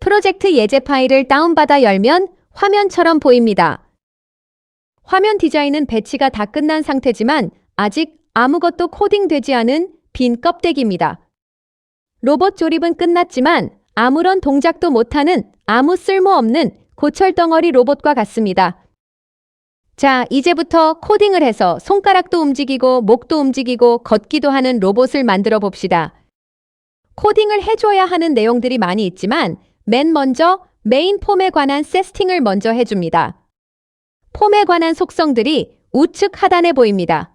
프로젝트 예제 파일을 다운받아 열면 화면처럼 보입니다. 화면 디자인은 배치가 다 끝난 상태지만 아직 아무것도 코딩되지 않은 빈 껍데기입니다. 로봇 조립은 끝났지만 아무런 동작도 못하는 아무 쓸모없는 고철덩어리 로봇과 같습니다. 자, 이제부터 코딩을 해서 손가락도 움직이고 목도 움직이고 걷기도 하는 로봇을 만들어 봅시다. 코딩을 해줘야 하는 내용들이 많이 있지만 맨 먼저 메인 폼에 관한 세팅을 먼저 해줍니다. 폼에 관한 속성들이 우측 하단에 보입니다.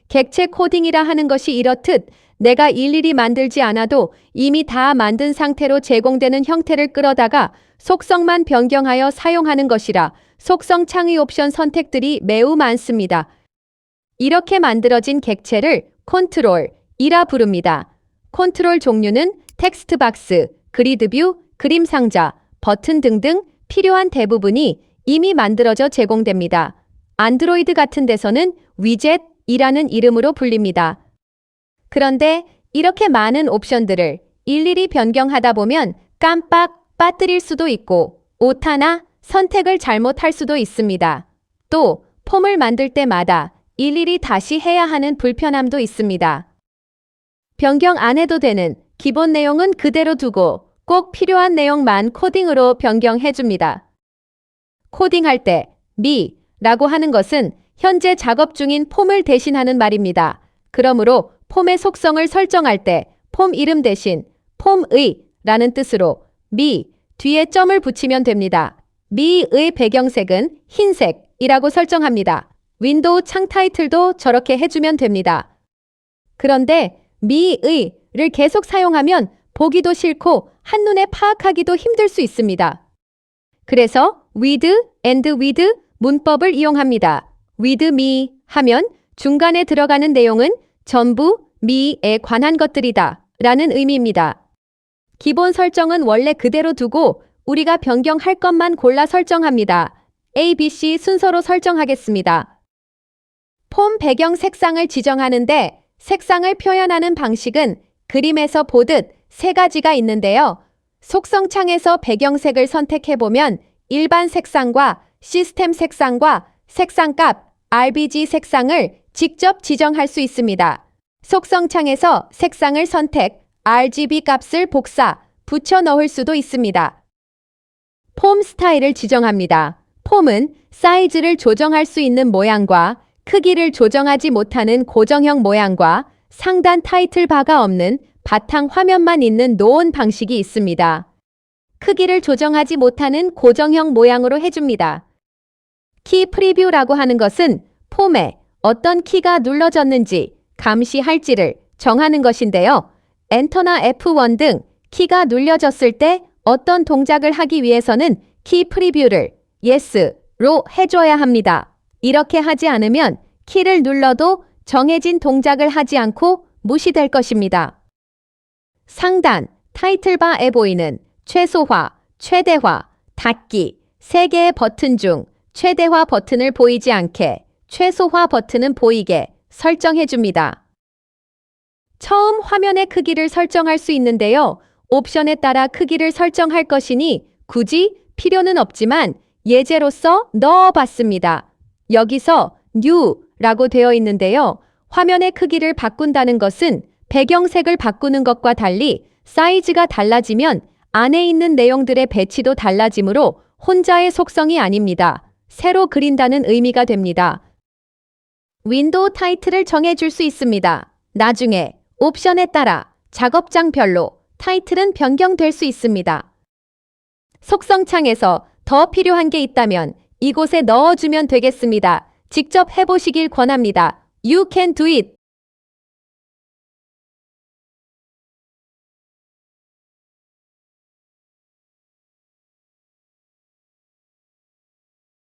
객체 코딩이라 하는 것이 이렇듯 내가 일일이 만들지 않아도 이미 다 만든 상태로 제공되는 형태를 끌어다가 속성만 변경하여 사용하는 것이라 속성 창의 옵션 선택들이 매우 많습니다. 이렇게 만들어진 객체를 컨트롤이라 부릅니다. 컨트롤 종류는 텍스트 박스, 그리드 뷰, 그림 상자, 버튼 등등 필요한 대부분이 이미 만들어져 제공됩니다. 안드로이드 같은 데서는 위젯이라는 이름으로 불립니다. 그런데 이렇게 많은 옵션들을 일일이 변경하다 보면 깜빡 빠뜨릴 수도 있고 오타나 선택을 잘못할 수도 있습니다. 또 폼을 만들 때마다 일일이 다시 해야 하는 불편함도 있습니다. 변경 안 해도 되는 기본 내용은 그대로 두고 꼭 필요한 내용만 코딩으로 변경해 줍니다. 코딩할 때 me라고 하는 것은 현재 작업 중인 폼을 대신하는 말입니다. 그러므로 폼의 속성을 설정할 때 폼 이름 대신 폼의라는 뜻으로 me 뒤에 점을 붙이면 됩니다. me의 배경색은 흰색이라고 설정합니다. 윈도우 창 타이틀도 저렇게 해주면 됩니다. 그런데 me의를 계속 사용하면 보기도 싫고 한눈에 파악하기도 힘들 수 있습니다. 그래서 with and with 문법을 이용합니다. with me 하면 중간에 들어가는 내용은 전부 me에 관한 것들이다 라는 의미입니다. 기본 설정은 원래 그대로 두고 우리가 변경할 것만 골라 설정합니다. A, B, C 순서로 설정하겠습니다. 폼 배경 색상을 지정하는데 색상을 표현하는 방식은 그림에서 보듯 세 가지가 있는데요. 속성 창에서 배경색을 선택해보면 일반 색상과 시스템 색상과 색상값 RGB 색상을 직접 지정할 수 있습니다. 속성 창에서 색상을 선택, RGB 값을 복사, 붙여 넣을 수도 있습니다. 폼 스타일을 지정합니다. 폼은 사이즈를 조정할 수 있는 모양과 크기를 조정하지 못하는 고정형 모양과 상단 타이틀 바가 없는 바탕 화면만 있는 노온 방식이 있습니다. 크기를 조정하지 못하는 고정형 모양으로 해줍니다. 키 프리뷰라고 하는 것은 폼에 어떤 키가 눌러졌는지 감시할지를 정하는 것인데요. 엔터나 F1 등 키가 눌려졌을 때 어떤 동작을 하기 위해서는 키 프리뷰를 Yes로 해줘야 합니다. 이렇게 하지 않으면 키를 눌러도 정해진 동작을 하지 않고 무시될 것입니다. 상단 타이틀바에 보이는 최소화, 최대화, 닫기 3개의 버튼 중 최대화 버튼을 보이지 않게, 최소화 버튼은 보이게 설정해 줍니다. 처음 화면의 크기를 설정할 수 있는데요. 옵션에 따라 크기를 설정할 것이니 굳이 필요는 없지만 예제로서 넣어봤습니다. 여기서 New라고 되어 있는데요. 화면의 크기를 바꾼다는 것은 배경색을 바꾸는 것과 달리 사이즈가 달라지면 안에 있는 내용들의 배치도 달라지므로 혼자의 속성이 아닙니다. 새로 그린다는 의미가 됩니다. 윈도우 타이틀을 정해줄 수 있습니다. 나중에 옵션에 따라 작업장별로 타이틀은 변경될 수 있습니다. 속성 창에서 더 필요한 게 있다면 이곳에 넣어주면 되겠습니다. 직접 해보시길 권합니다. You can do it!